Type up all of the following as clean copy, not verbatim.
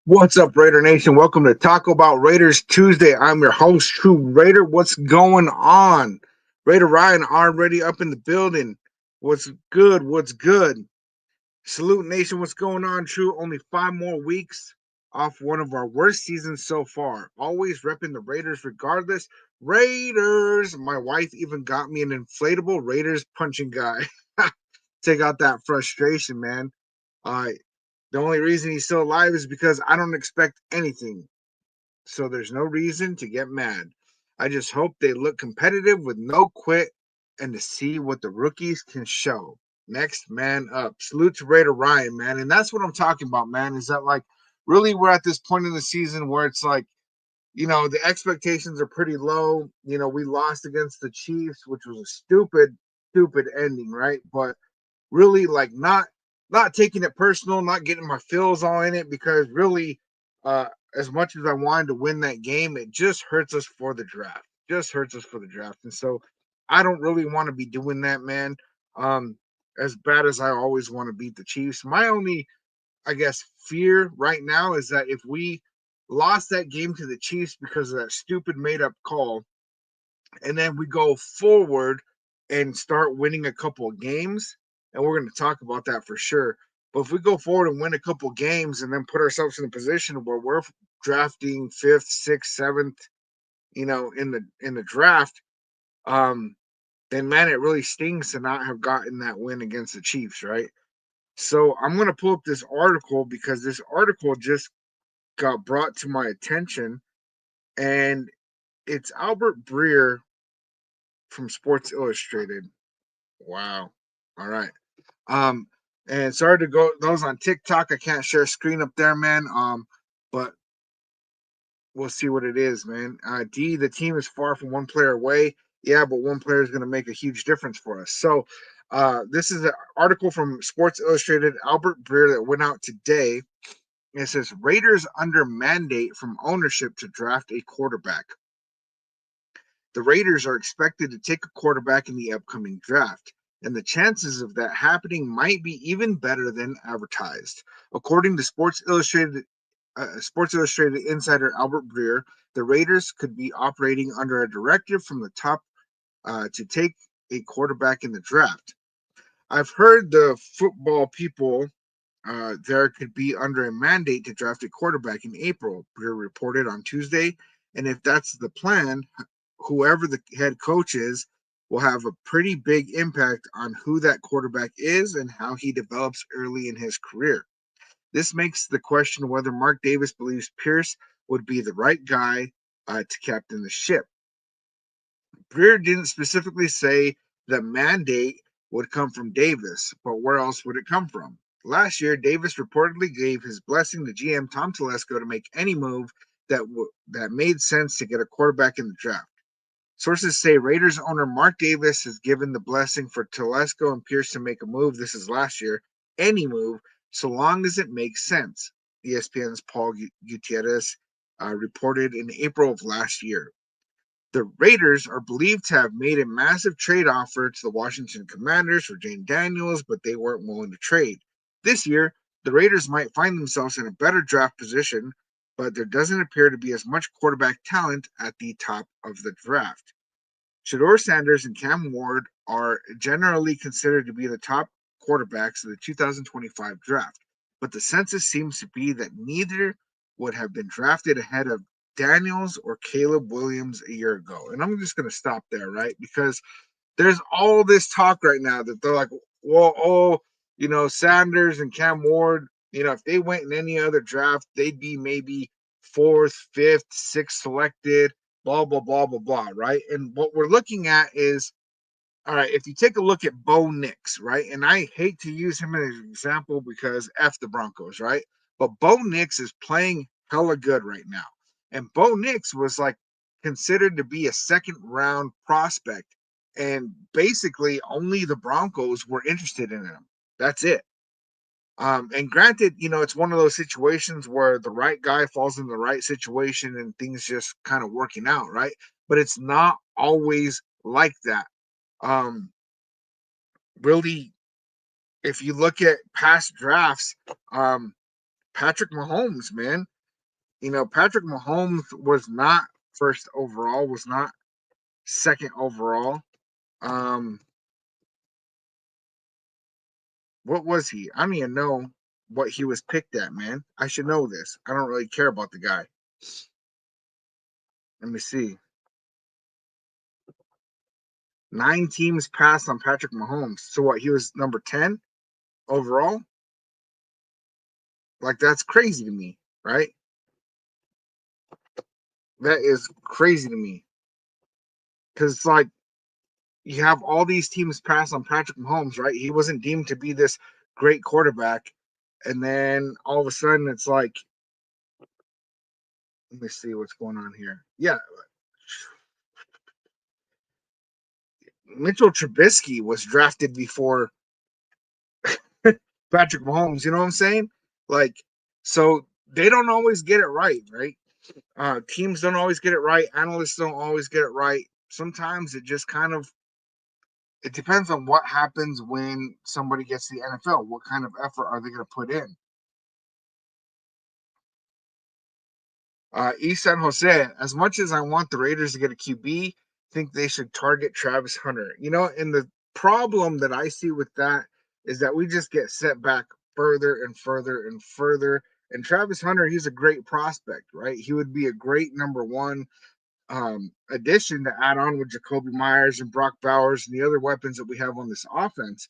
What's up, Raider Nation? Welcome to Taco-Bout Raiders Tuesday. I'm your host, TRU Raider. What's going on? Raider Ryan already up in the building. What's good? What's good? Salute Nation. What's going on, TRU? Only 5 more weeks off one of our worst seasons so far. Always repping the Raiders regardless. Raiders! My wife even got me an inflatable Raiders punching guy. Take out that frustration, man. Uh, the only reason he's still alive is because I don't expect anything. So there's no reason to get mad. I just hope they look competitive with no quit and to see what the rookies can show. Next man up. Salute to Raider Ryan, man. And that's what I'm talking about, man. Is that like really we're at this point in the season where it's like, the expectations are pretty low. We lost against the Chiefs, which was a stupid ending, right? But really like not taking it personal, not getting my feels all in it because really uh as much as I wanted to win that game, it just hurts us for the draft. Just hurts us for the draft. And so I don't really want to be doing that, man. As bad as I always want to beat the Chiefs. My only, I guess, fear right now is that if we lost that game to the Chiefs because of that stupid made up call, and then we go forward and start winning a couple of games, and we're going to talk about that for sure. But if we go forward and win a couple of games and then put ourselves in a position where we're drafting fifth, sixth, seventh, in the draft, um, then man, it really stings to not have gotten that win against the Chiefs, right? So I'm going to pull up this article because this article just got brought to my attention, and it's Albert Breer from Sports Illustrated. Wow. All right. Um, and sorry to go those on TikTok. I can't share screen up there, man. But we'll see what it is, man. D, the team is far from one player away. Yeah, but one player is going to make a huge difference for us. So, this is an article from Sports Illustrated, Albert Breer, that went out today. It says Raiders under mandate from ownership to draft a quarterback. The Raiders are expected to take a quarterback in the upcoming draft, and the chances of that happening might be even better than advertised. According to Sports Illustrated insider Albert Breer, the Raiders could be operating under a directive from the top to take a quarterback in the draft. I've heard the football people there could be under a mandate to draft a quarterback in April, Breer reported on Tuesday. And if that's the plan, whoever the head coach is will have a pretty big impact on who that quarterback is and how he develops early in his career. This makes the question whether Mark Davis believes Pierce would be the right guy to captain the ship. Breer didn't specifically say the mandate would come from Davis, but where else would it come from? Last year, Davis reportedly gave his blessing to GM Tom Telesco to make any move that made sense to get a quarterback in the draft. Sources say Raiders owner Mark Davis has given the blessing for Telesco and Pierce to make a move. This is last year, any move, so long as it makes sense. ESPN's Paul Gutierrez reported in April of last year. The Raiders are believed to have made a massive trade offer to the Washington Commanders for Jane Daniels, but they weren't willing to trade. This year, the Raiders might find themselves in a better draft position, but there doesn't appear to be as much quarterback talent at the top of the draft. Shedeur Sanders and Cam Ward are generally considered to be the top quarterbacks of the 2025 draft, but the census seems to be that neither would have been drafted ahead of Daniels or Caleb Williams a year ago. And I'm just going to stop there, right? Because there's all this talk right now that they're like, well, Sanders and Cam Ward, if they went in any other draft, they'd be maybe fourth, fifth, sixth selected, blah, blah, blah, blah, blah, right? And what we're looking at is, all right, if you take a look at Bo Nix, right? And I hate to use him as an example because F the Broncos, right? But Bo Nix is playing hella good right now. And Bo Nix was like considered to be a second round prospect. And basically only the Broncos were interested in him. That's it. And granted, it's one of those situations where the right guy falls in the right situation and things just kind of working out, right? But it's not always like that. Um, Really, if you look at past drafts, Patrick Mahomes, man, Patrick Mahomes was not first overall, was not second overall. Um, what was he? I don't even know what he was picked at, man. I should know this. I don't really care about the guy. Let me see. 9 teams passed on Patrick Mahomes. So what? He was number 10 overall? Like, that's crazy to me, right? That is crazy to me. Because, like, you have all these teams pass on Patrick Mahomes, right? He wasn't deemed to be this great quarterback. And then all of a sudden, it's like, let me see what's going on here. Yeah, Mitchell Trubisky was drafted before Patrick Mahomes. You know what I'm saying? Like, so they don't always get it right, right? Teams don't always get it right. Analysts don't always get it right. Sometimes it just kind of it depends on what happens when somebody gets to the NFL. What kind of effort are they going to put in? East San Jose, as much as I want the Raiders to get a QB, I think they should target Travis Hunter. And the problem that I see with that is that we just get set back further and further and further. And Travis Hunter, he's a great prospect, right? He would be a great number one addition to add on with Jacoby Myers and Brock Bowers and the other weapons that we have on this offense.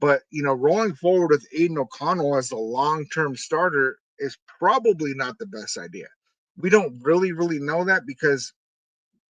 But rolling forward with Aiden O'Connell as the long-term starter is probably not the best idea. We don't really know that because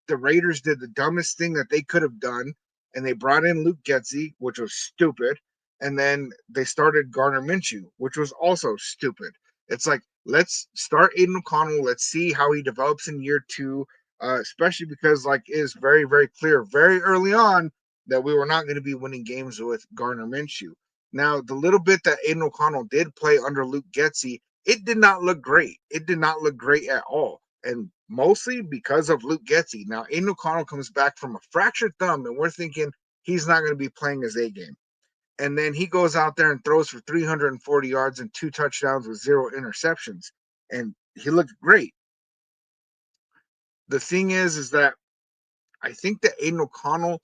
the Raiders did the dumbest thing that they could have done, and they brought in Luke Getsy, which was stupid, and then they started Gardner Minshew, which was also stupid. It's like, let's start Aiden O'Connell. Let's see how he develops in year two, especially because like it is very, very clear very early on that we were not going to be winning games with Gardner Minshew. Now, the little bit that Aiden O'Connell did play under Luke Getsy, it did not look great. It did not look great at all, and mostly because of Luke Getsy. Now, Aiden O'Connell comes back from a fractured thumb, and we're thinking he's not going to be playing his A game. And then he goes out there and throws for 340 yards and 2 touchdowns with 0 interceptions. And he looked great. The thing is that I think that Aiden O'Connell,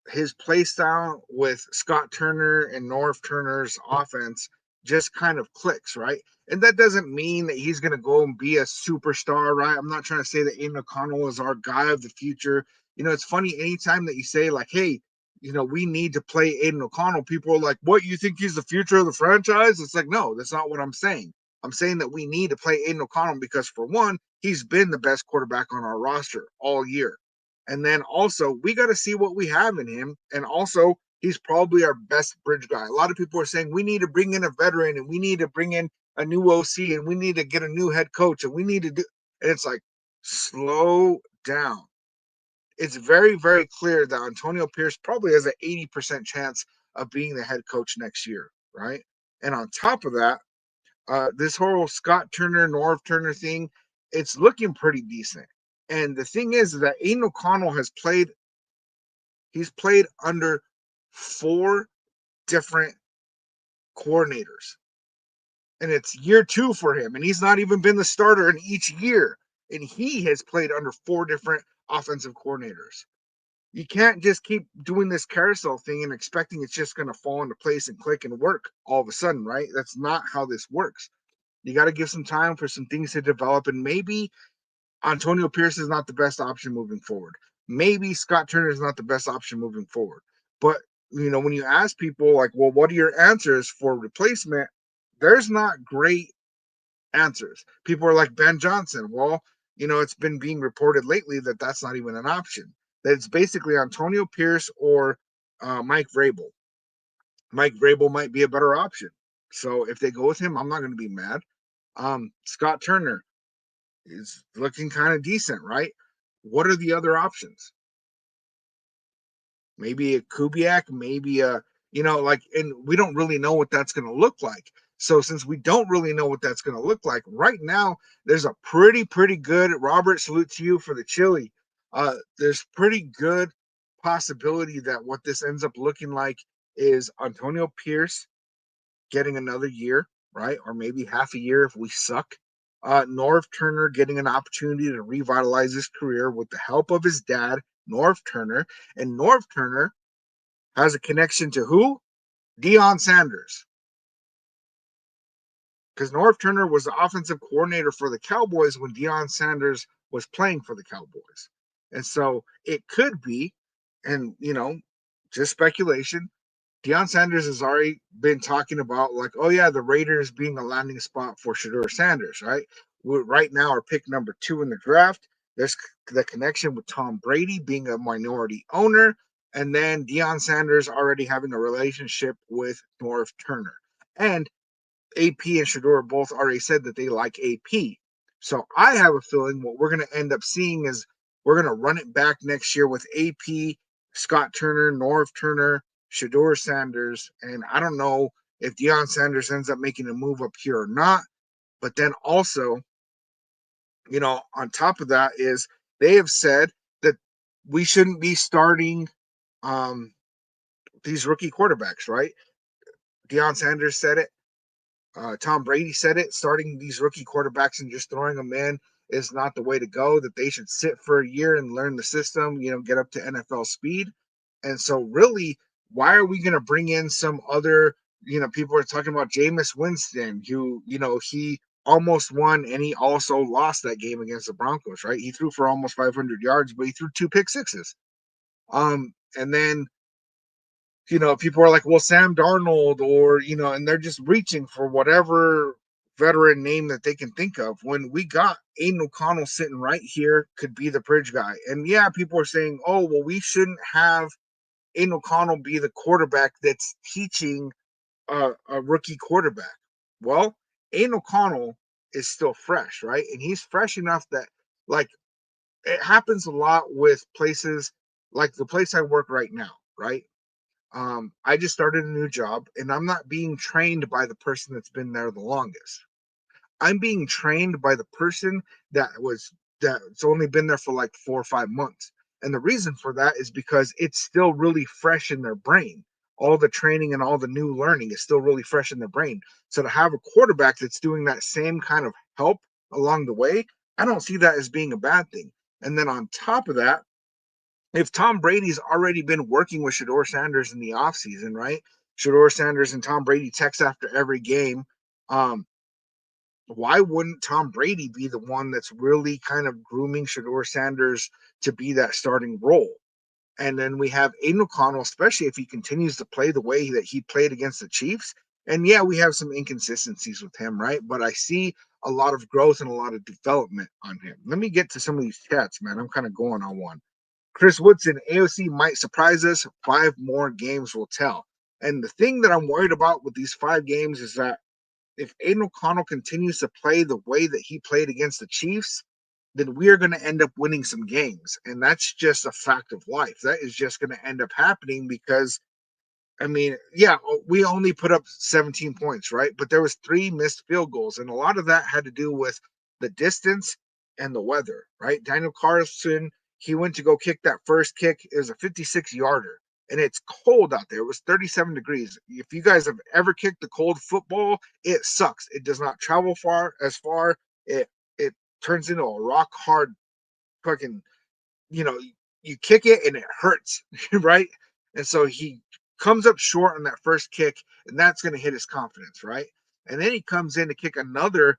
his play style with Scott Turner and Norv Turner's offense just kind of clicks, right? And that doesn't mean that he's going to go and be a superstar, right? I'm not trying to say that Aiden O'Connell is our guy of the future. It's funny anytime that you say, like, hey, we need to play Aiden O'Connell, people are like, what, you think he's the future of the franchise? It's like, no, that's not what I'm saying. I'm saying that we need to play Aiden O'Connell because, for one, he's been the best quarterback on our roster all year. And then also, we got to see what we have in him. And also, he's probably our best bridge guy. A lot of people are saying we need to bring in a veteran and we need to bring in a new OC and we need to get a new head coach and we need to do. And it's like, slow down. It's very, very clear that Antonio Pierce probably has an 80% chance of being the head coach next year, right? And on top of that, this whole Scott Turner, Norv Turner thing, it's looking pretty decent. And the thing is that Aiden O'Connell he's played under 4 different coordinators. And it's year 2 for him. And he's not even been the starter in each year. And he has played under 4 different offensive coordinators. You can't just keep doing this carousel thing and expecting it's just going to fall into place and click and work all of a sudden, right? That's not how this works. You got to give some time for some things to develop. And maybe Antonio Pierce is not the best option moving forward. Maybe Scott Turner is not the best option moving forward. But, when you ask people, like, well, what are your answers for replacement? There's not great answers. People are like Ben Johnson. Well, it's been being reported lately that that's not even an option. That it's basically Antonio Pierce or Mike Vrabel. Mike Vrabel might be a better option. So if they go with him, I'm not going to be mad. Scott Turner is looking kind of decent, right? What are the other options? Maybe a Kubiak, maybe and we don't really know what that's going to look like. So since we don't really know what that's going to look like right now, there's a pretty good, Robert, salute to you for the chili. There's pretty good possibility that what this ends up looking like is Antonio Pierce getting another year, right? Or maybe half a year if we suck. Norv Turner getting an opportunity to revitalize his career with the help of his dad, Norv Turner. And Norv Turner has a connection to who? Deion Sanders. Because Norv Turner was the offensive coordinator for the Cowboys when Deion Sanders was playing for the Cowboys. And so it could be, and just speculation, Deion Sanders has already been talking about, like, oh yeah, the Raiders being a landing spot for Shedeur Sanders, right? We're right now are pick number 2 in the draft. There's the connection with Tom Brady being a minority owner, and then Deion Sanders already having a relationship with Norv Turner. And AP and Shedeur both already said that they like AP. So I have a feeling what we're going to end up seeing is we're going to run it back next year with AP, Scott Turner, Norv Turner, Shedeur Sanders, and I don't know if Deion Sanders ends up making a move up here or not. But then also, on top of that is they have said that we shouldn't be starting these rookie quarterbacks, right? Deion Sanders said it. Tom Brady said it. Starting these rookie quarterbacks and just throwing them in is not the way to go. That they should sit for a year and learn the system. Get up to NFL speed. And so, really, why are we going to bring in some other? People are talking about Jameis Winston, who he almost won and he also lost that game against the Broncos. Right? He threw for almost 500 yards, but he threw 2 pick sixes. And then people are like, well, Sam Darnold, or, and they're just reaching for whatever veteran name that they can think of when we got Aiden O'Connell sitting right here, could be the bridge guy. And yeah, people are saying, oh, well, we shouldn't have Aiden O'Connell be the quarterback that's teaching a rookie quarterback. Well, Aiden O'Connell is still fresh, right? And he's fresh enough that, like, it happens a lot with places like the place I work right now, right? I just started a new job and I'm not being trained by the person that's been there the longest. I'm being trained by the person that's only been there for like 4 or 5 months. And the reason for that is because it's still really fresh in their brain. All the training and all the new learning is still really fresh in their brain. So to have a quarterback that's doing that same kind of help along the way, I don't see that as being a bad thing. And then on top of that, if Tom Brady's already been working with Shedeur Sanders in the offseason, right? Shedeur Sanders and Tom Brady text after every game. Um, why wouldn't Tom Brady be the one that's really kind of grooming Shedeur Sanders to be that starting role? And then we have Aiden O'Connell, especially if he continues to play the way that he played against the Chiefs. And yeah, we have some inconsistencies with him, right? But I see a lot of growth and a lot of development on him. Let me get to some of these chats, man. I'm kind of going on one. Chris Woodson, AOC might surprise us. 5 more games will tell. And the thing that I'm worried about with these 5 games is that if Aiden O'Connell continues to play the way that he played against the Chiefs, then we are going to end up winning some games. And that's just a fact of life. That is just going to end up happening because, I mean, yeah, we only put up 17 points, right? But there was 3 missed field goals. And a lot of that had to do with the distance and the weather, right? Daniel Carlson, he went to go kick that first kick. It was a 56-yarder. And it's cold out there. It was 37 degrees. If you guys have ever kicked a cold football, it sucks. It does not travel far. It turns into a rock hard fucking, you know, you kick it and it hurts, right? And so he comes up short on that first kick, and that's going to hit his confidence, right? And then he comes in to kick another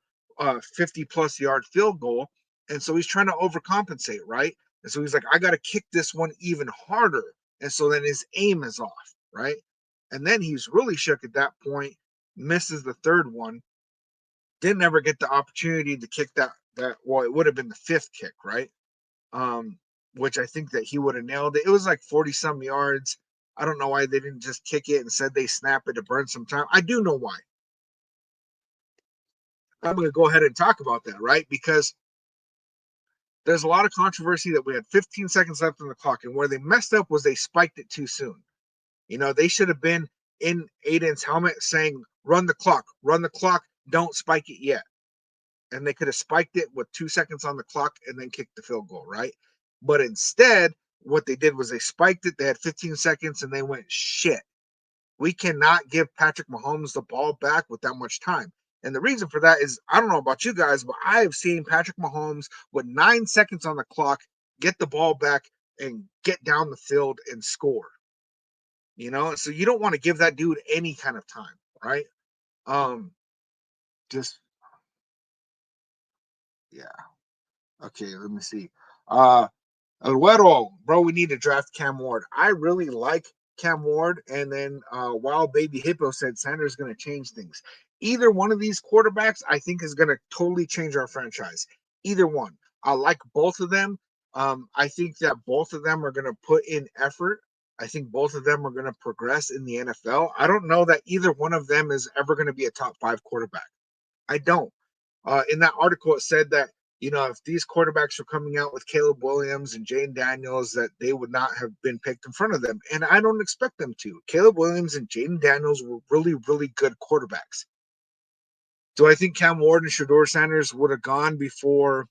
50 plus yard field goal. And so he's trying to overcompensate, right? And so he's like, I got to kick this one even harder. And so then his aim is off, right? And then he's really shook at that point, misses the third one, didn't ever get the opportunity to kick that well, it would have been the 5th kick, right? Um, which I think that he would have nailed it. It was like 40 some yards. I don't know why they didn't just kick it and said they snap it to burn some time. I do know why. I'm going to go ahead and talk about that, right? Because there's a lot of controversy that we had 15 seconds left on the clock, and where they messed up was they spiked it too soon. They should have been in Aiden's helmet saying, run the clock, don't spike it yet. And they could have spiked it with 2 seconds on the clock and then kicked the field goal, right? But instead, what they did was they spiked it. They had 15 seconds and they went, shit, we cannot give Patrick Mahomes the ball back with that much time. And the reason for that is I don't know about you guys, but I have seen Patrick Mahomes with 9 seconds on the clock get the ball back and get down the field and score. So you don't want to give that dude any kind of time, right? Um, just yeah. Okay, let me see. Aguero, bro, we need to draft Cam Ward. I really like Cam Ward, and then Wild Baby Hippo said Sanders going to change things. Either one of these quarterbacks, I think, is going to totally change our franchise. Either one. I like both of them. I think that both of them are going to put in effort. I think both of them are going to progress in the NFL. I don't know that either one of them is ever going to be a top 5 quarterback. I don't. In that article, it said that if these quarterbacks were coming out with Caleb Williams and Jane Daniels, that they would not have been picked in front of them. And I don't expect them to. Caleb Williams and Jane Daniels were really, really good quarterbacks. Do I think Cam Ward and Shedeur Sanders would have gone before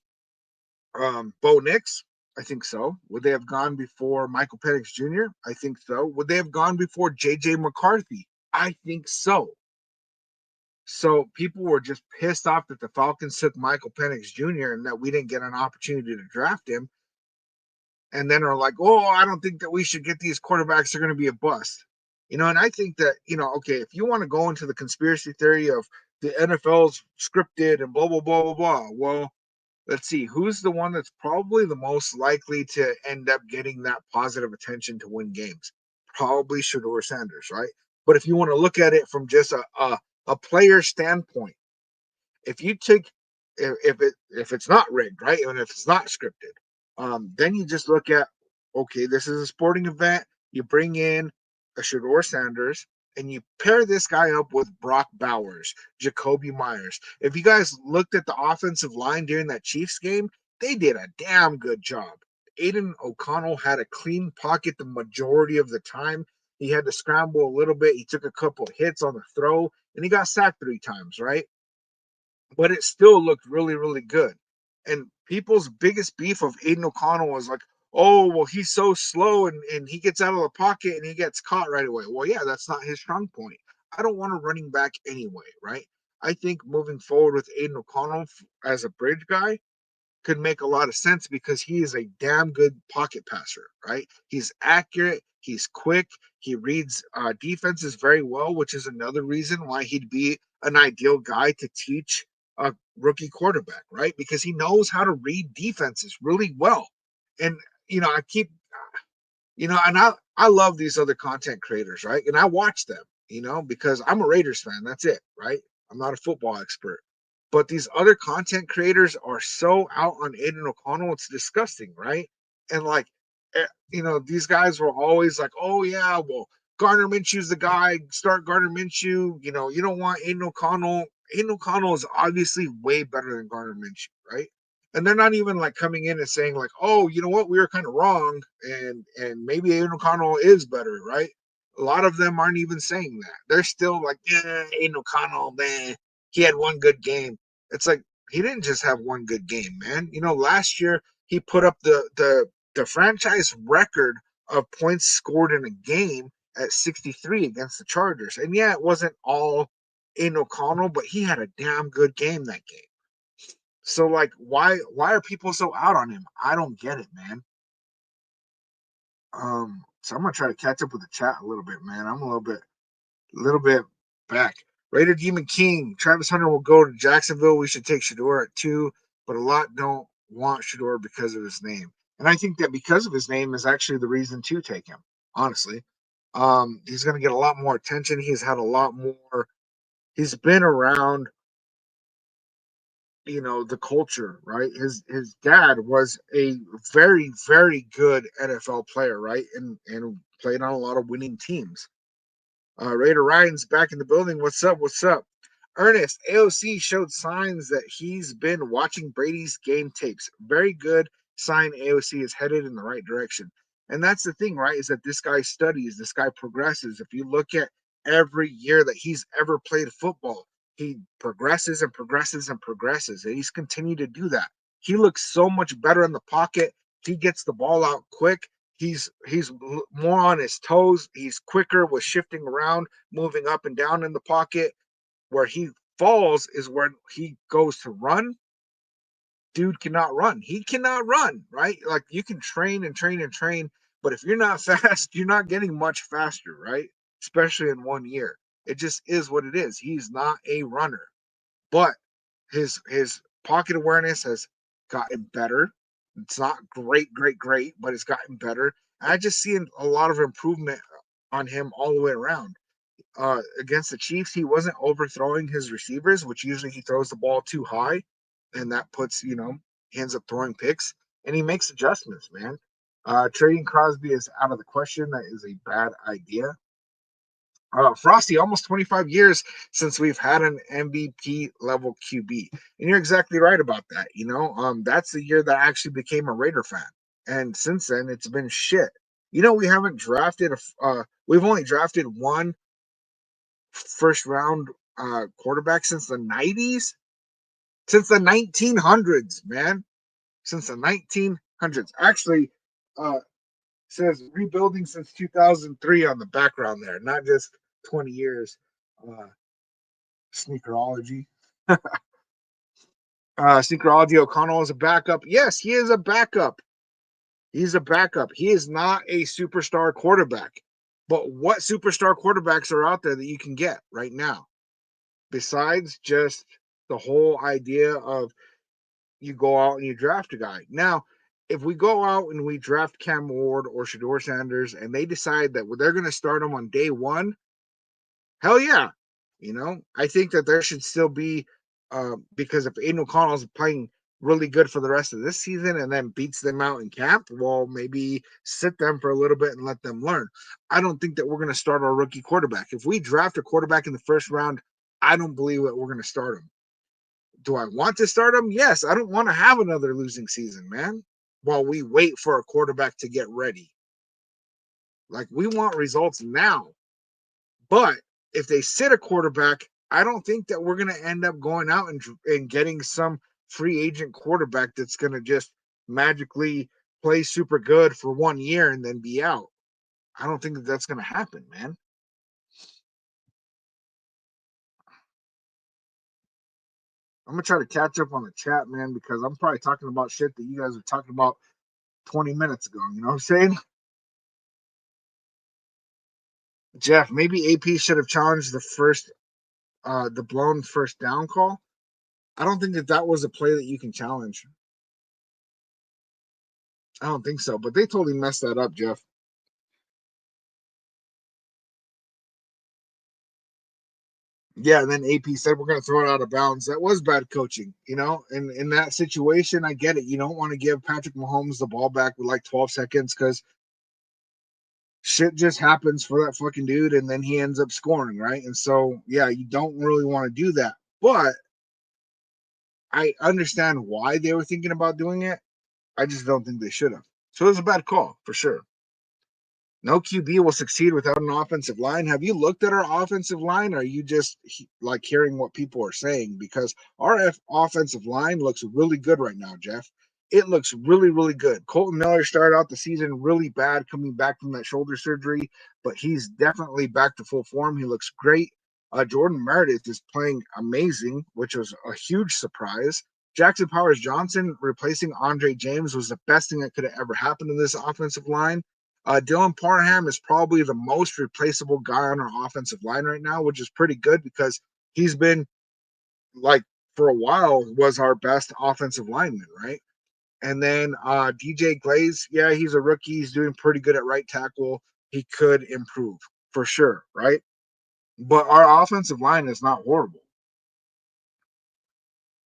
Bo Nix? I think so. Would they have gone before Michael Penix Jr.? I think so. Would they have gone before J.J. McCarthy? I think so. So people were just pissed off that the Falcons took Michael Penix Jr. and that we didn't get an opportunity to draft him. And then are like, oh, I don't think that we should get these quarterbacks. They're going to be a bust. And I think that, okay, if you want to go into the conspiracy theory of the NFL's scripted and blah, blah, blah, blah, blah, well, let's see. Who's the one that's probably the most likely to end up getting that positive attention to win games? Probably Shedeur Sanders, right? But if you want to look at it from just a player standpoint, if you take if it's not rigged, right, and if it's not scripted, then you just look at, okay, this is a sporting event. You bring in a Shedeur Sanders and you pair this guy up with Brock Bowers, Jacoby Myers. If you guys looked at the offensive line during that Chiefs game, they did a damn good job. Aiden O'Connell had a clean pocket the majority of the time. He had to scramble a little bit. He took a couple hits on the throw, and he got sacked 3 times, right? But it still looked really, really good. And people's biggest beef of Aiden O'Connell was like, oh, well, he's so slow and he gets out of the pocket and he gets caught right away. Well, yeah, that's not his strong point. I don't want a running back anyway, right? I think moving forward with Aiden O'Connell as a bridge guy could make a lot of sense because he is a damn good pocket passer, right? He's accurate, he's quick, he reads defenses very well, which is another reason why he'd be an ideal guy to teach a rookie quarterback, right? Because he knows how to read defenses really well. And I keep and I love these other content creators, right? And I watch them, because I'm a Raiders fan. That's it, right? I'm not a football expert. But these other content creators are so out on Aiden O'Connell, it's disgusting, right? And like, these guys were always like, oh yeah, well, Gardner Minshew's the guy. Start Gardner Minshew. You don't want Aiden O'Connell. Aiden O'Connell is obviously way better than Gardner Minshew, right? And they're not even like coming in and saying like, oh, you know what, we were kind of wrong, and maybe Aiden O'Connell is better, right? A lot of them aren't even saying that. They're still like, Aiden O'Connell, man, he had one good game. It's like he didn't just have one good game, man. Last year he put up the franchise record of points scored in a game at 63 against the Chargers. And yeah, it wasn't all Aiden O'Connell, but he had a damn good game that game. So like, why are people so out on him? I don't get it, man. So I'm gonna try to catch up with the chat a little bit, man. I'm a little bit back. Raider Demon King, Travis Hunter will go to Jacksonville. We should take Shedeur at 2, but a lot don't want Shedeur because of his name. And I think that because of his name is actually the reason to take him, honestly. He's gonna get a lot more attention. He's had a lot more, he's been around the culture, right? His dad was a very, very good NFL player, right? And played on a lot of winning teams. Raider Ryan's back in the building. What's up? What's up? Ernest, AOC showed signs that he's been watching Brady's game tapes. Very good sign. AOC is headed in the right direction. And that's the thing, right? Is that this guy studies, this guy progresses. If you look at every year that he's ever played football, he progresses and progresses and progresses. And he's continued to do that. He looks so much better in the pocket. He gets the ball out quick. He's more on his toes. He's quicker with shifting around, moving up and down in the pocket, where he falls is when he goes to run. Dude cannot run. He cannot run, right? Like you can train and train and train, but if you're not fast, you're not getting much faster, right? Especially in 1 year. It just is what it is. He's not a runner, but his pocket awareness has gotten better. It's not great, but it's gotten better. I just see a lot of improvement on him all the way around. Against the Chiefs, he wasn't overthrowing his receivers, which usually he throws the ball too high, and that puts, he ends up throwing picks, and he makes adjustments, man. Trading Crosby is out of the question. That is a bad idea. Frosty, almost 25 years since we've had an MVP level QB. And you're exactly right about that. That's the year that I actually became a Raider fan. And since then, it's been shit. We haven't drafted we've only drafted one first round quarterback since the 90s, since the 1900s, man. Since the 1900s. Actually, says rebuilding since 2003 on the background there, not just 20 years. Uh, Sneakerology. Sneakerology O'Connell is a backup. Yes, he is a backup. He's a backup. He is not a superstar quarterback. But what superstar quarterbacks are out there that you can get right now? Besides just the whole idea of you go out and you draft a guy. Now, if we go out and we draft Cam Ward or Shador Sanders and they decide that they're going to start him on day one, hell yeah. I think that there should still be, because if Aiden O'Connell is playing really good for the rest of this season and then beats them out in camp, well, maybe sit them for a little bit and let them learn. I don't think that we're going to start our rookie quarterback. If we draft a quarterback in the first round, I don't believe that we're going to start him. Do I want to start him? Yes. I don't want to have another losing season, man, while we wait for a quarterback to get ready. Like, we want results now. But if they sit a quarterback, I don't think that we're going to end up going out and getting some free agent quarterback that's going to just magically play super good for 1 year and then be out. I don't think that that's going to happen, man. I'm going to try to catch up on the chat, man, because I'm probably talking about shit that you guys were talking about 20 minutes ago. You know what I'm saying? Jeff, maybe AP should have challenged the blown first down call. I don't think that was a play that you can challenge. I don't think so, but they totally messed that up, Jeff. Yeah, and then AP said we're going to throw it out of bounds. That was bad coaching, And in that situation, I get it. You don't want to give Patrick Mahomes the ball back with like 12 seconds because shit just happens for that fucking dude, and then he ends up scoring, right? And so, yeah, you don't really want to do that. But I understand why they were thinking about doing it. I just don't think they should have. So it was a bad call for sure. No QB will succeed without an offensive line. Have you looked at our offensive line? Or are you just like hearing what people are saying? Because our offensive line looks really good right now, Jeff. It looks really, really good. Colton Miller started out the season really bad coming back from that shoulder surgery, but he's definitely back to full form. He looks great. Jordan Meredith is playing amazing, which was a huge surprise. Jackson Powers Johnson replacing Andre James was the best thing that could have ever happened to this offensive line. Dylan Parham is probably the most replaceable guy on our offensive line right now, which is pretty good because he's been, like, for a while was our best offensive lineman, right? And then DJ Glaze, yeah, he's a rookie. He's doing pretty good at right tackle. He could improve for sure, right? But our offensive line is not horrible.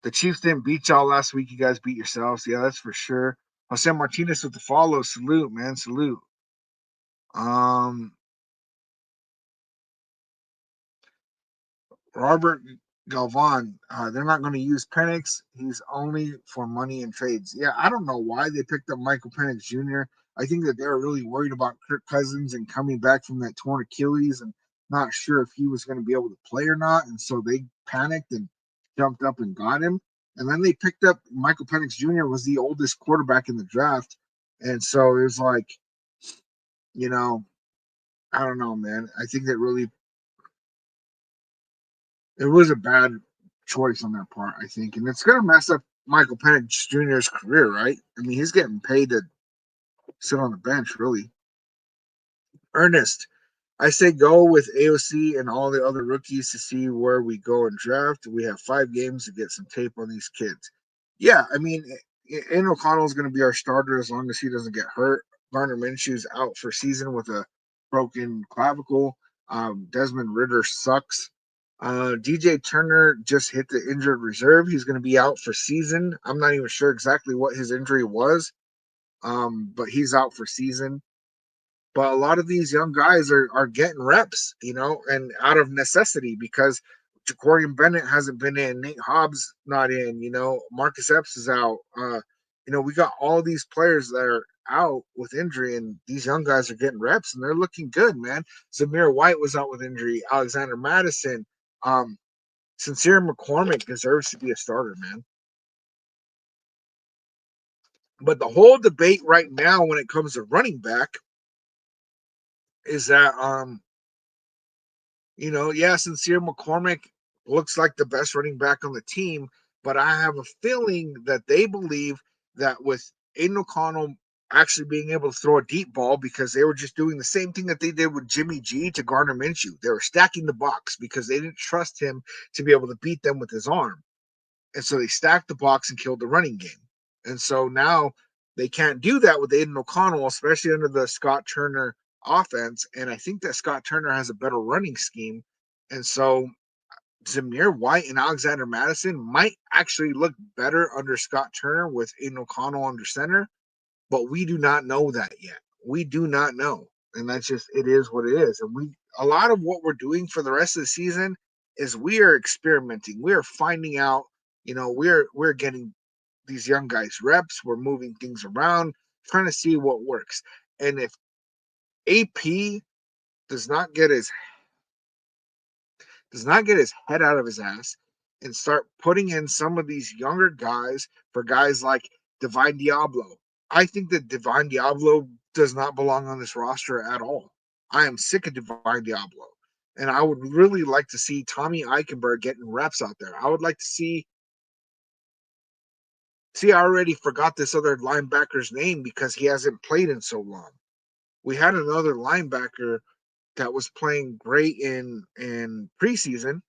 The Chiefs didn't beat y'all last week. You guys beat yourselves. Yeah, that's for sure. Jose Martinez with the follow. Salute, man. Salute. Um, Robert Galvan, they're not going to use Penix. He's only for money and trades. Yeah, I don't know why they picked up Michael Penix Jr. I think that they were really worried about Kirk Cousins and coming back from that torn Achilles and not sure if he was going to be able to play or not. And so they panicked and jumped up and got him. And then they picked up Michael Penix Jr. was the oldest quarterback in the draft. And so it was like, you know, I don't know, man. I think that really it was a bad choice on that part, I think. And it's going to mess up Michael Penix Jr.'s career, right? I mean, he's getting paid to sit on the bench, really. Ernest, I say go with AOC and all the other rookies to see where we go and draft. We have 5 games to get some tape on these kids. Yeah, I mean, Aiden O'Connell is going to be our starter as long as he doesn't get hurt. Garner Minshew's out for season with a broken clavicle. Desmond Ritter sucks. DJ Turner just hit the injured reserve. He's going to be out for season. I'm not even sure exactly what his injury was, but he's out for season. But a lot of these young guys are getting reps, and out of necessity because Jacorian Bennett hasn't been in, Nate Hobbs not in, Marcus Epps is out. We got all these players that are out with injury, and these young guys are getting reps, and they're looking good, man. Zamir White was out with injury. Alexander Madison, Sincere McCormick deserves to be a starter, man. But the whole debate right now when it comes to running back is that Sincere McCormick looks like the best running back on the team, but I have a feeling that they believe that with Aiden O'Connell actually being able to throw a deep ball because they were just doing the same thing that they did with Jimmy G to Garner Minshew. They were stacking the box because they didn't trust him to be able to beat them with his arm. And so they stacked the box and killed the running game. And so now they can't do that with Aiden O'Connell, especially under the Scott Turner offense. And I think that Scott Turner has a better running scheme. And so Zamir White and Alexander Madison might actually look better under Scott Turner with Aiden O'Connell under center, but we do not know that yet. We do not know. And that's just, it is what it is. And a lot of what we're doing for the rest of the season is we are experimenting. We are finding out, we're getting these young guys reps. We're moving things around, trying to see what works. And if AP does not get his head out of his ass and start putting in some of these younger guys for guys like Divine Diablo, I think that Divine Diablo does not belong on this roster at all. I am sick of Divine Diablo. And I would really like to see Tommy Eichenberg getting reps out there. I would like to see. I already forgot this other linebacker's name because he hasn't played in so long. We had another linebacker that was playing great in preseason,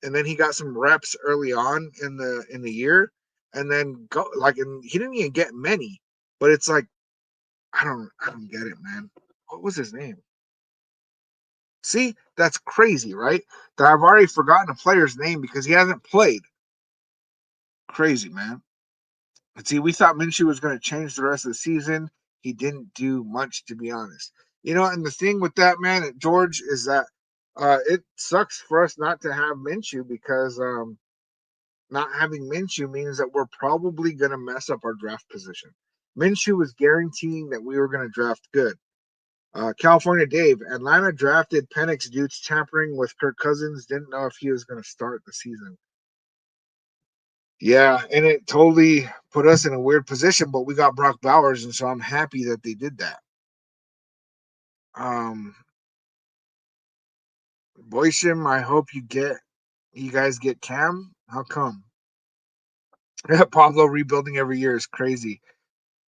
and then he got some reps early on in the year, and then and he didn't even get many. But it's like I don't get it, man. What was his name? See, that's crazy, right? That I've already forgotten a player's name because he hasn't played. Crazy, man. But see, we thought Minshew was going to change the rest of the season. He didn't do much, to be honest. And the thing with that, man, George, is that it sucks for us not to have Minshew because not having Minshew means that we're probably going to mess up our draft position. Minshew was guaranteeing that we were going to draft good. California Dave, Atlanta drafted Penix due to tampering with Kirk Cousins. Didn't know if he was going to start the season. Yeah, and it totally put us in a weird position, but we got Brock Bowers, and so I'm happy that they did that. Boysham, I hope you guys get Cam. How come? Pablo rebuilding every year is crazy.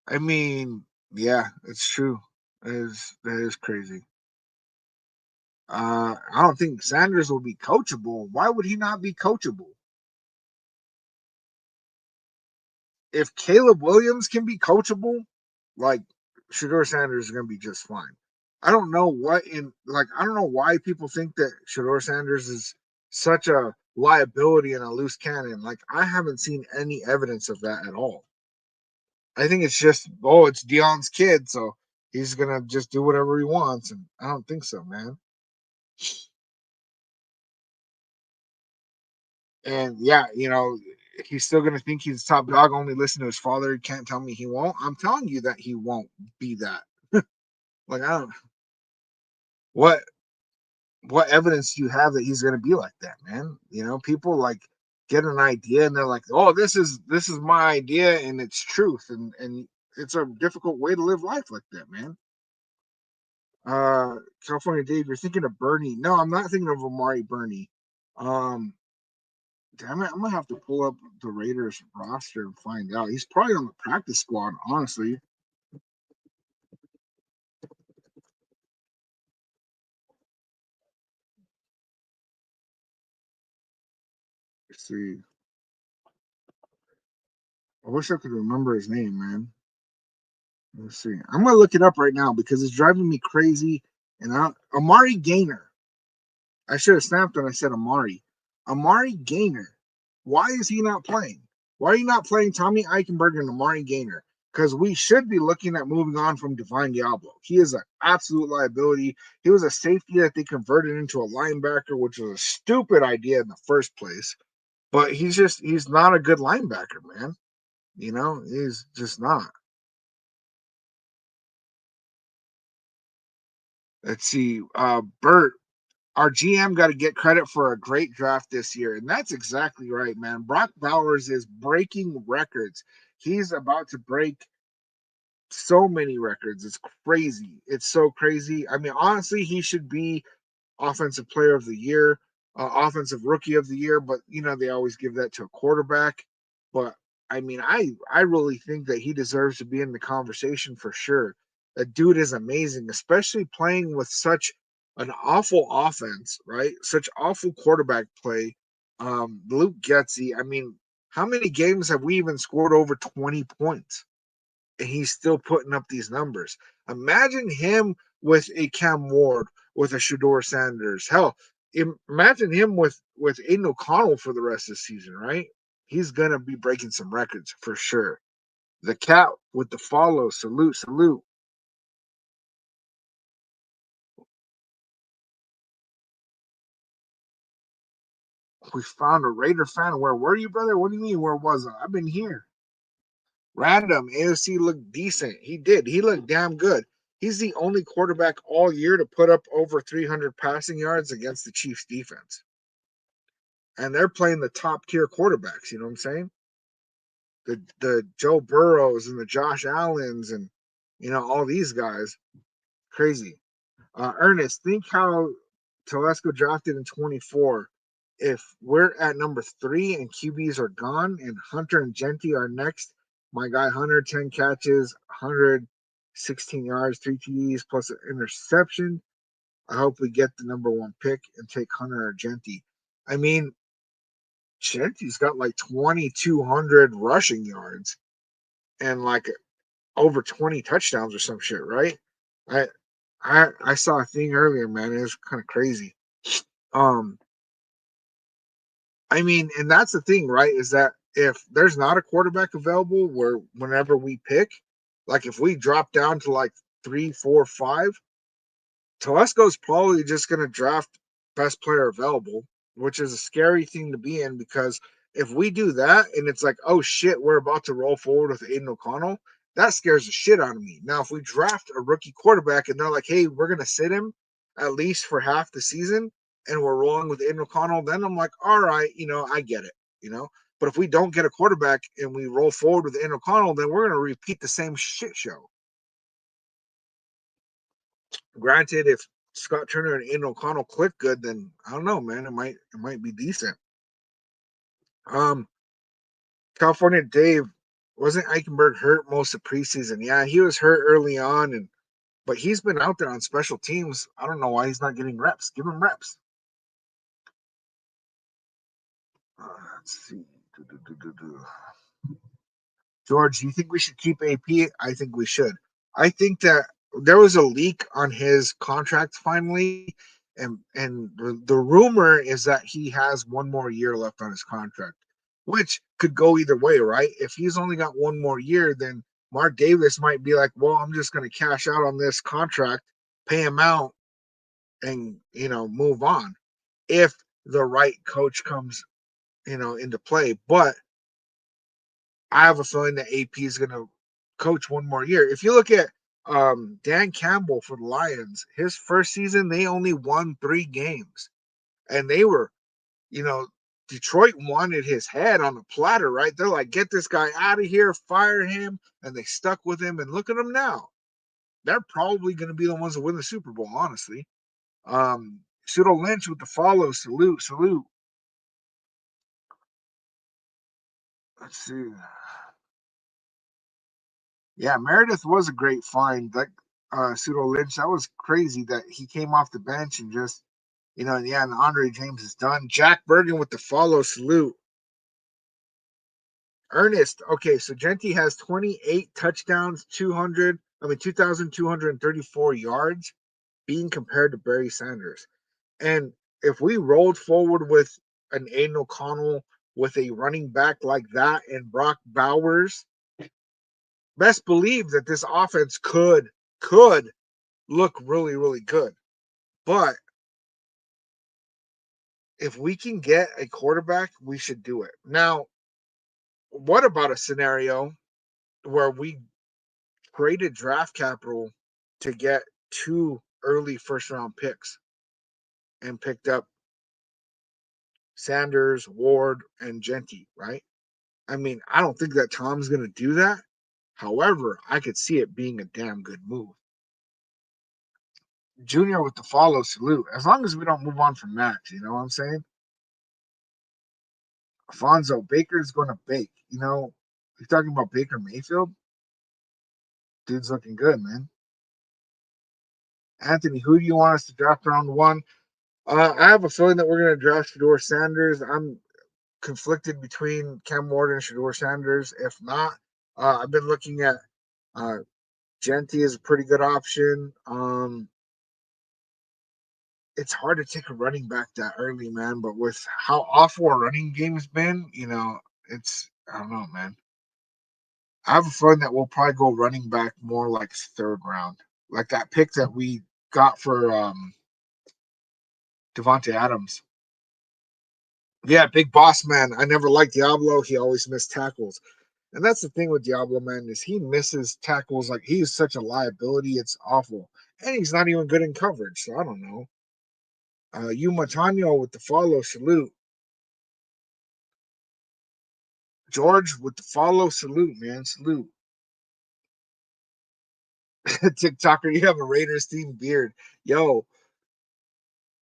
I mean, yeah, it's true. That is crazy. I don't think Sanders will be coachable. Why would he not be coachable? If Caleb Williams can be coachable, like Shedeur Sanders is going to be just fine. I don't know I don't know why people think that Shedeur Sanders is such a liability and a loose cannon. Like I haven't seen any evidence of that at all. I think it's just, it's Deion's kid, so he's gonna just do whatever he wants, and I don't think so, man. And yeah, he's still gonna think he's top dog. Only listen to his father. He can't tell me he won't. I'm telling you that he won't be that. Like I don't. What evidence do you have that he's gonna be like that, man? People like get an idea and they're like, oh, this is my idea and it's truth, and it's a difficult way to live life like that, man. California Dave, you're thinking of Bernie. No, I'm not thinking of Amari Bernie. Um, Damn it, I'm gonna have to pull up the Raiders roster and find out. He's probably on the practice squad, honestly. Let's see. I wish I could remember his name, man. Let's see. I'm gonna look it up right now because it's driving me crazy. And Amari Gainer. I should have snapped when I said Amari. Amari Gainer. Why is he not playing? Why are you not playing Tommy Eichenberg and Amari Gainer? Because we should be looking at moving on from Divine Diablo. He is an absolute liability. He was a safety that they converted into a linebacker, which was a stupid idea in the first place. But he's not a good linebacker, man. He's just not. Let's see. Bert, our GM got to get credit for a great draft this year. And that's exactly right, man. Brock Bowers is breaking records. He's about to break so many records. It's crazy. It's so crazy. I mean, honestly, he should be offensive player of the year, offensive rookie of the year, but they always give that to a quarterback. But I mean, I really think that he deserves to be in the conversation for sure. The dude is amazing, especially playing with such an awful offense, right? Such awful quarterback play. Luke Getzey, I mean, how many games have we even scored over 20 points? And he's still putting up these numbers. Imagine him with a Cam Ward, with a Shador Sanders. Hell, imagine him with Aiden O'Connell for the rest of the season, right? He's gonna be breaking some records for sure. The cat with the follow, salute, salute. We found a Raider fan. Where were you, brother? What do you mean? Where was I? I've been here. Random. AFC looked decent. He did. He looked damn good. He's the only quarterback all year to put up over 300 passing yards against the Chiefs defense. And they're playing the top tier quarterbacks. You know what I'm saying? The Joe Burrows and the Josh Allens and all these guys. Crazy. Ernest, think how Telesco drafted in 24. If we're at number 3 and QBs are gone and Hunter and Genty are next, my guy Hunter, 10 catches, 116 yards, 3 TDs plus an interception. I hope we get the number 1 pick and take Hunter or Genty. I mean, Genty's got like 2,200 rushing yards and like over 20 touchdowns or some shit, right? I I saw a thing earlier, man. It was kind of crazy. Um, I mean, and that's the thing, right? Is that if there's not a quarterback available, where whenever we pick, like if we drop down to like 3, 4, 5, Telesco's probably just going to draft best player available, which is a scary thing to be in because if we do that and it's like, oh shit, we're about to roll forward with Aiden O'Connell, that scares the shit out of me. Now, if we draft a rookie quarterback and they're like, hey, we're going to sit him at least for half the season and we're rolling with Aiden O'Connell, then I'm like, all right, I get it, But if we don't get a quarterback and we roll forward with Aiden O'Connell, then we're going to repeat the same shit show. Granted, if Scott Turner and Aiden O'Connell click good, then I don't know, man. It might be decent. Um, California Dave, wasn't Eichenberg hurt most of preseason? Yeah, he was hurt early on, but he's been out there on special teams. I don't know why he's not getting reps. Give him reps. Let's see. George, do you think we should keep AP? I think we should. I think that there was a leak on his contract finally, and the rumor is that he has 1 more year left on his contract, which could go either way, right? If he's only got 1 more year, then Mark Davis might be like, "Well, I'm just going to cash out on this contract, pay him out, and move on." If the right coach comes, into play, but I have a feeling that AP is going to coach 1 more year. If you look at Dan Campbell for the Lions, his first season, they only won 3 games. And they were, you know, Detroit wanted his head on a platter, right? They're like, get this guy out of here, fire him. And they stuck with him. And look at them now. They're probably going to be the ones that win the Super Bowl, honestly. Pseudo Lynch with the follow. Salute, salute. Let's see. Yeah, Meredith was a great find. That pseudo Lynch, that was crazy that he came off the bench and just, yeah, and Andre James is done. Jack Bergen with the follow salute. Ernest, okay, so Genty has 28 touchdowns, 2,234 yards, being compared to Barry Sanders. And if we rolled forward with an Aiden O'Connell with a running back like that and Brock Bowers, best believe that this offense could look really, really good. But if we can get a quarterback, we should do it. Now, what about a scenario where we traded draft capital to get 2 early first round picks and picked up Sanders, Ward, and Genty, right? I mean, I don't think that Tom's going to do that. However, I could see it being a damn good move. Junior with the follow salute. As long as we don't move on from Max, you know what I'm saying? Alfonso Baker's going to bake. You're talking about Baker Mayfield? Dude's looking good, man. Anthony, who do you want us to draft round one? I have a feeling that we're going to draft Shedeur Sanders. I'm conflicted between Cam Ward and Shedeur Sanders. If not, I've been looking at Genty is a pretty good option. It's hard to take a running back that early, man. But with how awful our running game's been, it's I don't know, man. I have a feeling that we'll probably go running back more like third round, like that pick that we got for Devontae Adams. Yeah, big boss man. I never liked Diablo. He always missed tackles. And that's the thing with Diablo, man, is he misses tackles like he's such a liability. It's awful. And he's not even good in coverage. So I don't know. You Matano with the follow salute. George with the follow salute, man. Salute. TikToker, you have a Raiders themed beard. Yo,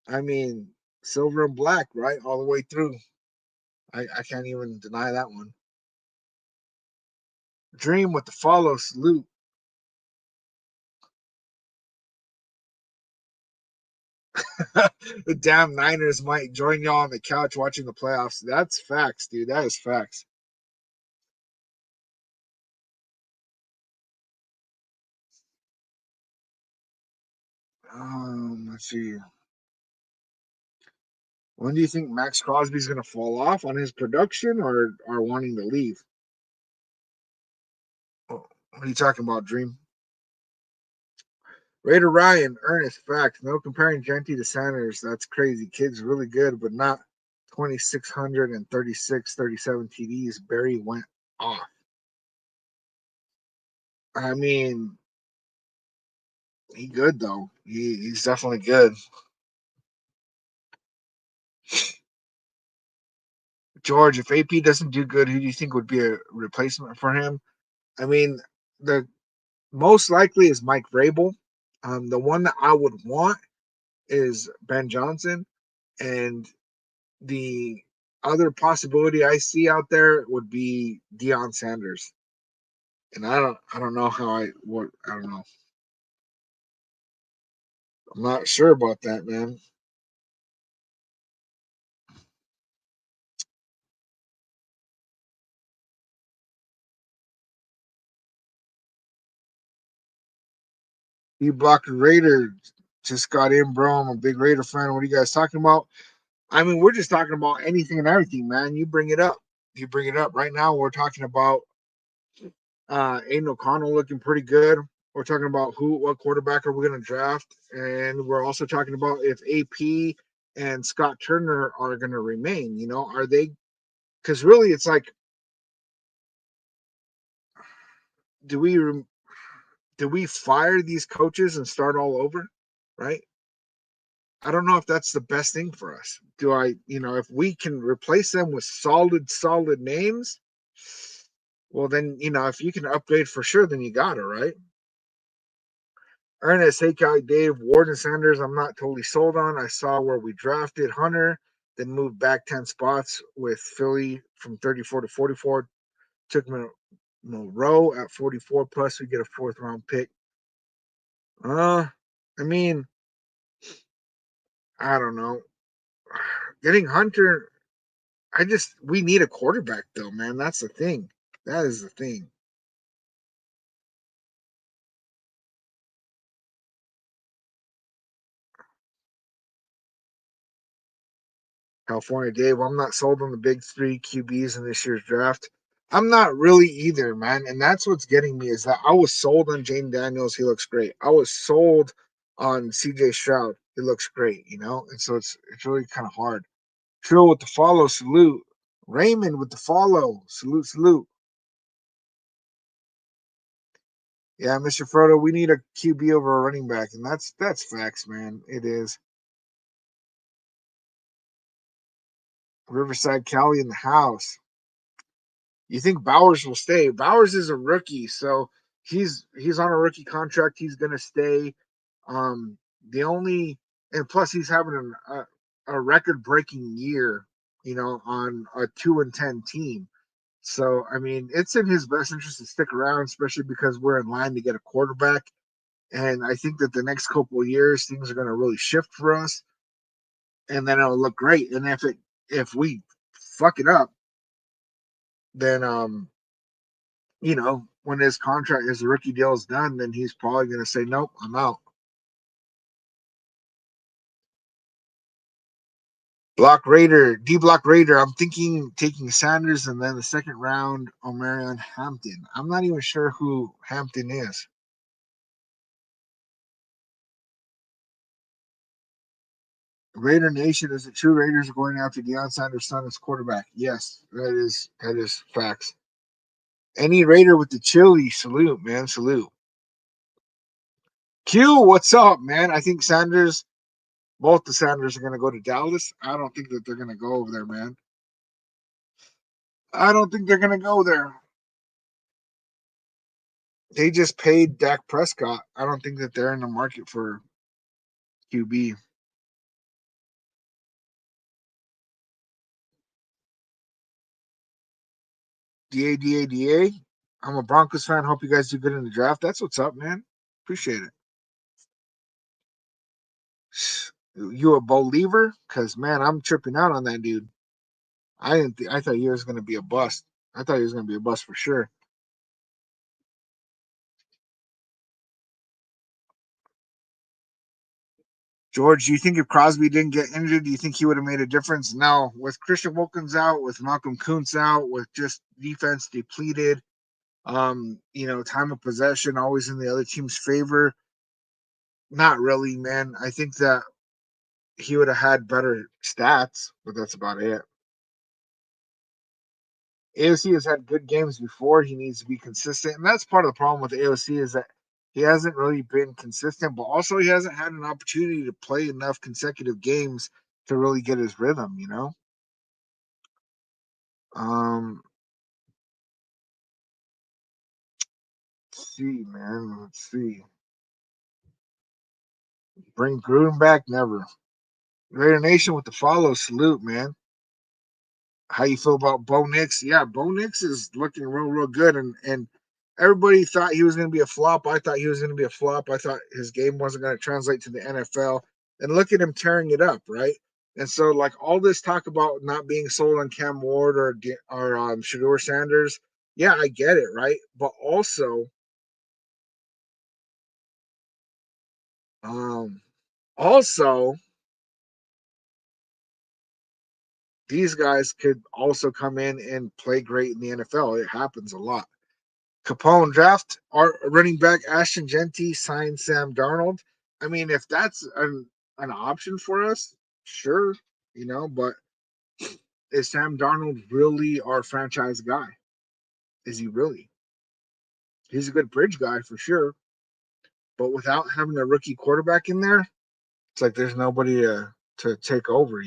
I mean, silver and black, right? All the way through. I can't even deny that one. Dream with the follow salute. The damn Niners might join y'all on the couch watching the playoffs. That's facts, dude. That is facts. Let's see. When do you think Max Crosby's going to fall off on his production or wanting to leave? Oh, what are you talking about, Dream? Raider Ryan, Ernest, facts. No comparing Genty to Sanders. That's crazy. Kid's really good, but not 2,600 and 37 TDs. Barry went off. I mean, he good though. He's definitely good. George, if AP doesn't do good, who do you think would be a replacement for him? I mean, the most likely is Mike Vrabel. The one that I would want is Ben Johnson, and the other possibility I see out there would be Deion Sanders. And I don't know how I don't know. I'm not sure about that, man. You blocked Raider just got in, bro. I'm a big Raider fan. What are you guys talking about? I mean, we're just talking about anything and everything, man. You bring it up. You bring it up. Right now, we're talking about Aiden O'Connell looking pretty good. We're talking about what quarterback are we going to draft, and we're also talking about if AP and Scott Turner are going to remain. Are they? Because really, it's like, do we do we fire these coaches and start all over? Right? I don't know if that's the best thing for us. Do I? If we can replace them with solid names, well, then if you can upgrade for sure, then you got it, right? Ernest, hey, Kai, Dave, Warden Sanders, I'm not totally sold on. I saw where we drafted Hunter, then moved back 10 spots with Philly from 34 to 44. Took Monroe at 44 plus. We get a 4th round pick. I mean, I don't know. Getting Hunter, we need a quarterback though, man. That's the thing. That is the thing. California Dave, I'm not sold on the big 3 QBs in this year's draft. I'm not really either, man. And that's what's getting me is that I was sold on Jane Daniels. He looks great. I was sold on CJ Stroud. He looks great, And so it's really kind of hard. Trill with the follow, salute. Raymond with the follow, salute, salute. Yeah, Mr. Frodo, we need a QB over a running back, and that's facts, man. It is. Riverside Cali in the house. You think Bowers will stay? Bowers is a rookie, so he's on a rookie contract. He's gonna stay. Um, the only and plus he's having a record breaking year, on a 2-10 team. So I mean, it's in his best interest to stick around, especially because we're in line to get a quarterback. And I think that the next couple of years things are going to really shift for us, and then it'll look great. And if we fuck it up, then when his rookie deal is done, then he's probably going to say, nope, I'm out. Block Raider. I'm thinking taking Sanders and then the 2nd round, Omarion Hampton. I'm not even sure who Hampton is. Raider Nation, is it true Raiders are going after Deion Sanders' son as quarterback? Yes, that is facts. Any Raider with the chili, salute, man, salute. Q, what's up, man? I think both the Sanders are going to go to Dallas. I don't think that they're going to go over there, man. I don't think they're going to go there. They just paid Dak Prescott. I don't think that they're in the market for QB. DA. I'm a Broncos fan. Hope you guys do good in the draft. That's what's up, man. Appreciate it. You a believer? Because man, I'm tripping out on that dude. I didn't. I thought he was going to be a bust. I thought he was going to be a bust for sure. George, do you think if Crosby didn't get injured, do you think he would have made a difference? No. With Christian Wilkins out, with Malcolm Kuntz out, with just defense depleted, time of possession always in the other team's favor. Not really, man. I think that he would have had better stats, but that's about it. AOC has had good games before. He needs to be consistent, and that's part of the problem with AOC is that he hasn't really been consistent, but also he hasn't had an opportunity to play enough consecutive games to really get his rhythm. Um, let's see, man. Let's see. Bring Gruden back? Never. Raider Nation with the follow. Salute, man. How you feel about Bo Nix? Yeah, Bo Nix is looking real good, and everybody thought he was going to be a flop. I thought he was going to be a flop. I thought his game wasn't going to translate to the NFL. And look at him tearing it up, right? And so, like all this talk about not being sold on Cam Ward or Shador Sanders, yeah, I get it, right? But um, also, these guys could also come in and play great in the NFL. It happens a lot. Capone draft our running back Ashton Genty sign Sam Darnold. I mean, if that's an option for us, sure, but is Sam Darnold really our franchise guy? Is he really? He's a good bridge guy for sure, but without having a rookie quarterback in there, it's like there's nobody to take over.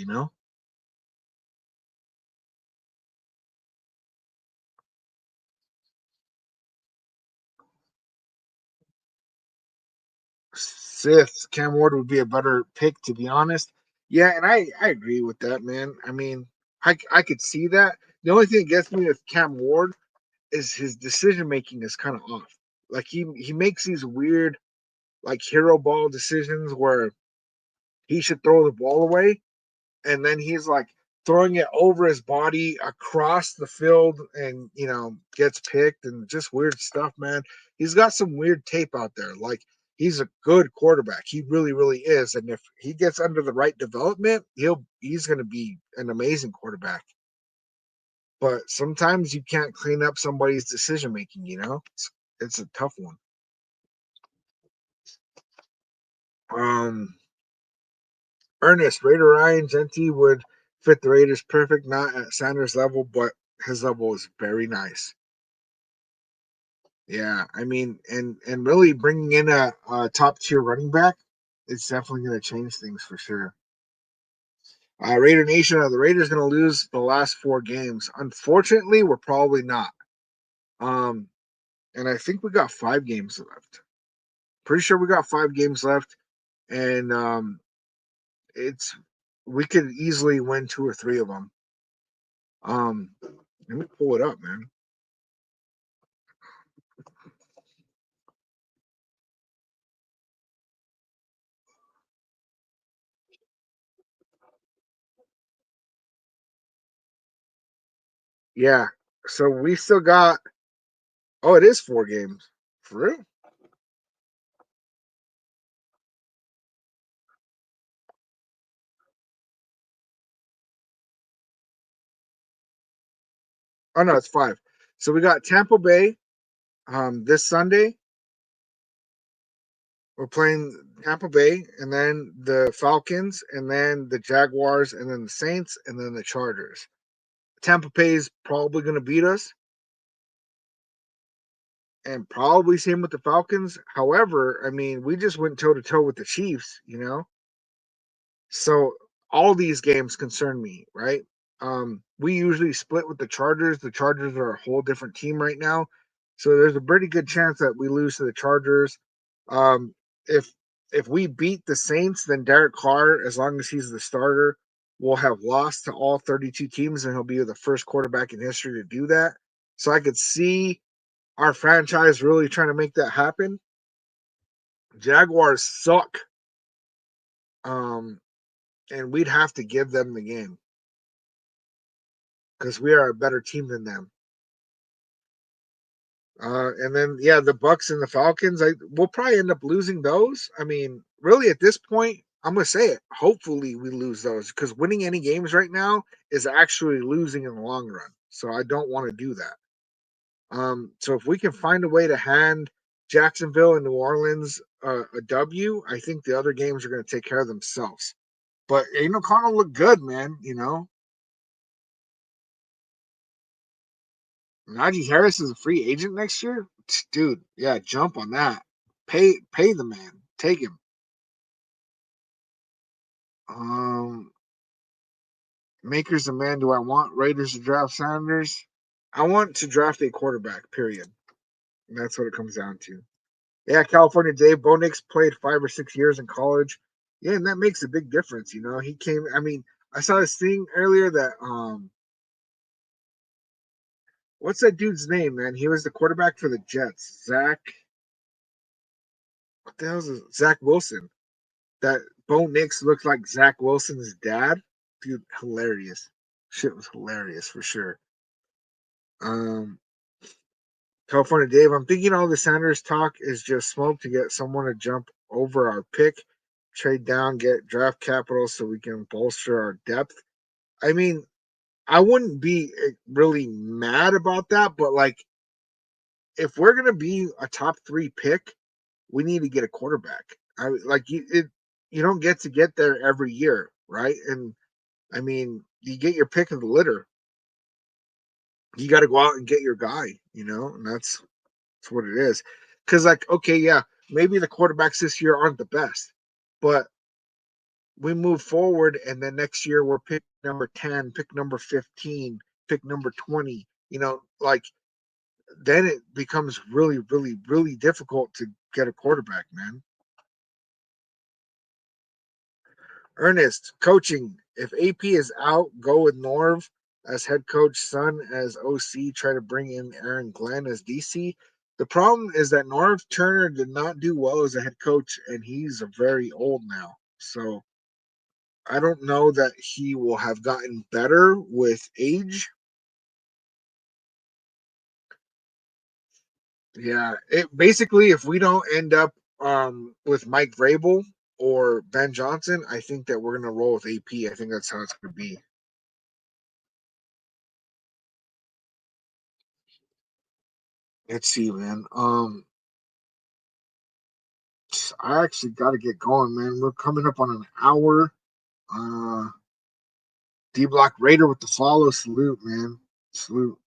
Sith Cam Ward would be a better pick, to be honest. Yeah, and I agree with that, man. I mean, I could see that. The only thing that gets me with Cam Ward is his decision making is kind of off. Like he makes these weird like hero ball decisions where he should throw the ball away, and then he's like throwing it over his body across the field, and gets picked and just weird stuff, man. He's got some weird tape out there. Like he's a good quarterback. He really, really is. And if he gets under the right development, he's going to be an amazing quarterback. But sometimes you can't clean up somebody's decision making. It's a tough one. Um, Ernest, Raider Ryan Genty would fit the Raiders perfect, not at Sanders' level, but his level is very nice. Yeah, I mean, and really bringing in a top tier running back, it's definitely going to change things for sure. Raider Nation, are the Raiders going to lose the last 4 games? Unfortunately, we're probably not. Um, and I think we got 5 games left. Pretty sure we got 5 games left, and it's we could easily win 2 or 3 of them. Let me pull it up, man. Yeah. So we still got. Oh, it is 4 games. For real? Oh no, it's 5. So we got Tampa Bay this Sunday. We're playing Tampa Bay, and then the Falcons, and then the Jaguars, and then the Saints, and then the Chargers. Tampa Bay is probably going to beat us, and probably same with the Falcons. However, I mean, we just went toe to toe with the Chiefs. So all these games concern me, right? We usually split with the Chargers. The Chargers are a whole different team right now, so there's a pretty good chance that we lose to the Chargers. Um, if if we beat the Saints, then Derek Carr, as long as he's the starter, will have lost to all 32 teams, and he'll be the first quarterback in history to do that. So I could see our franchise really trying to make that happen. Jaguars suck, um, and we'd have to give them the game because we are a better team than them. And then yeah, the Bucks and the Falcons, we'll probably end up losing those. I mean, really at this point, I'm gonna say it. Hopefully, we lose those because winning any games right now is actually losing in the long run. So I don't want to do that. So if we can find a way to hand Jacksonville and New Orleans a W, I think the other games are going to take care of themselves. But Connell looked good, man. Najee Harris is a free agent next year, dude. Yeah, jump on that. Pay the man. Take him. Um, Makers a man. Do I want Raiders to draft Sanders? I want to draft a quarterback. Period. And that's what it comes down to. Yeah, California Dave Bo Nix played 5 or 6 years in college. Yeah, and that makes a big difference. He came. I mean, I saw this thing earlier that what's that dude's name, man? He was the quarterback for the Jets. What the hell is it? Zach Wilson. That Bo Nix looked like Zach Wilson's dad. Dude, hilarious. Shit was hilarious for sure. Um, California Dave, I'm thinking all the Sanders talk is just smoke to get someone to jump over our pick, trade down, get draft capital so we can bolster our depth. I mean, I wouldn't be really mad about that, but like if we're gonna be a top 3 pick, we need to get a quarterback. You don't get there every year, right? And I mean, you get your pick of the litter. You got to go out and get your guy, and that's what it is. Because, like, okay, yeah, maybe the quarterbacks this year aren't the best, but we move forward, and then next year we're pick number 10, pick number 15, pick number 20. Like, then it becomes really, really, really difficult to get a quarterback, man. Ernest, coaching. If AP is out, go with Norv as head coach, Son as OC, try to bring in Aaron Glenn as DC. The problem is that Norv Turner did not do well as a head coach, and he's very old now. So I don't know that he will have gotten better with age. Yeah, it basically, if we don't end up with Mike Vrabel or Ben Johnson, I think that we're gonna roll with AP. I think that's how it's gonna be. Let's see, man. I actually got to get going, man. We're coming up on an hour. D Block Raider with the follow. Salute, man. Salute.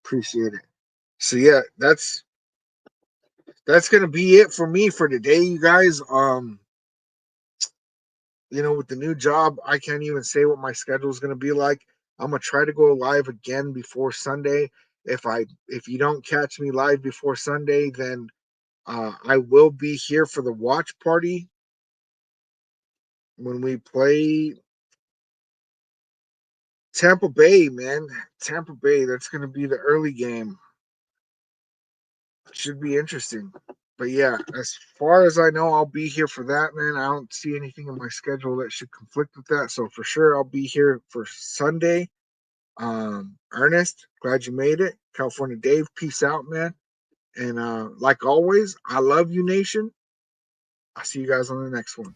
Appreciate it. So yeah, that's gonna be it for me for today, you guys. With the new job, I can't even say what my schedule is gonna be like. I'm gonna try to go live again before Sunday. If you don't catch me live before Sunday, then I will be here for the watch party when we play Tampa Bay, man. Tampa Bay. That's gonna be the early game. Should be interesting. But yeah, as far as I know, I'll be here for that, man. I don't see anything in my schedule that should conflict with that. So for sure, I'll be here for Sunday. Ernest, glad you made it. California Dave, peace out, man. And like always, I love you, nation. I'll see you guys on the next one.